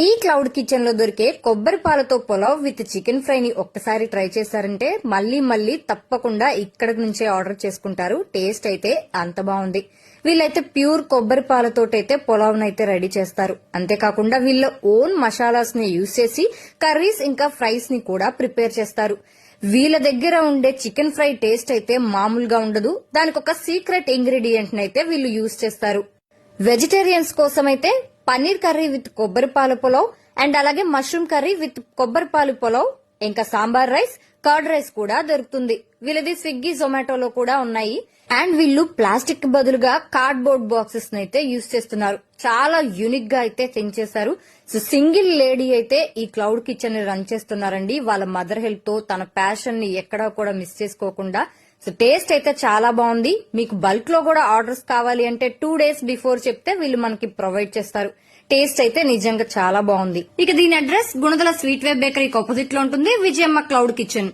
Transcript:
ఈ cloud kitchen లో దొరికే కొబ్బరి పాలతో పులావ్ విత్ చికెన్ ఫ్రై ని ఒక్కసారి ట్రై చేశారంటే మళ్ళీ తప్పకుండా ఇక్కడ నుంచే ఆర్డర్ చేసుకుంటారు. టేస్ట్ అయితే అంత బాగుంది. వీళ్ళైతే ప్యూర్ కొబ్బరి పాలతోటైతే పులావ్ నైతే రెడీ చేస్తారు. అంతేకాకుండా వీళ్ళ ఓన్ మసాలాస్ ని యూజ్ చేసి కర్రీస్ ఇంకా ఫ్రైస్ ని కూడా ప్రిపేర్ చేస్తారు. వీళ్ళ దగ్గర ఉండే చికెన్ ఫ్రై టేస్ట్ అయితే మామూలుగా ఉండదు. దానికి ఒక సీక్రెట్ ఇంగ్రీడియంట్ నైతే వీళ్ళు యూజ్ చేస్తారు. వెజిటేరియన్స్ కోసం అయితే పన్నీర్ కర్రీ విత్ కొబ్బరి పాలు పులావ్ అండ్ అలాగే మష్రూమ్ కర్రీ విత్ కొబ్బరి పాలు పులావ్ ఇంకా సాంబార్ రైస్, కర్డ్ రైస్ కూడా దొరుకుతుంది. వీళ్ళది స్విగ్గీ, జొమాటోలో కూడా ఉన్నాయి. అండ్ వీళ్ళు ప్లాస్టిక్ బదులుగా కార్డ్బోర్డ్ బాక్సెస్ అయితే యూజ్ చేస్తున్నారు. చాలా యూనిక్ గా అయితే థింక్ చేశారు. సో సింగిల్ లేడీ అయితే ఈ క్లౌడ్ కిచెన్ ని రన్ చేస్తున్నారండి. వాళ్ళ మదర్ హెల్ప్ తో తన ప్యాషన్ ని ఎక్కడా కూడా మిస్ చేసుకోకుండా. సో టేస్ట్ అయితే చాలా బాగుంది. మీకు బల్క్ లో కూడా ఆర్డర్స్ కావాలి అంటే 2 days బిఫోర్ చెప్తే వీళ్ళు మనకి ప్రొవైడ్ చేస్తారు. టేస్ట్ అయితే నిజంగా చాలా బాగుంది. ఇక దీని అడ్రస్ గుణదల స్వీట్ వేర్ బేకరీకి ఆపోజిట్ లో ఉంటుంది. Vijayamma cloud kitchen.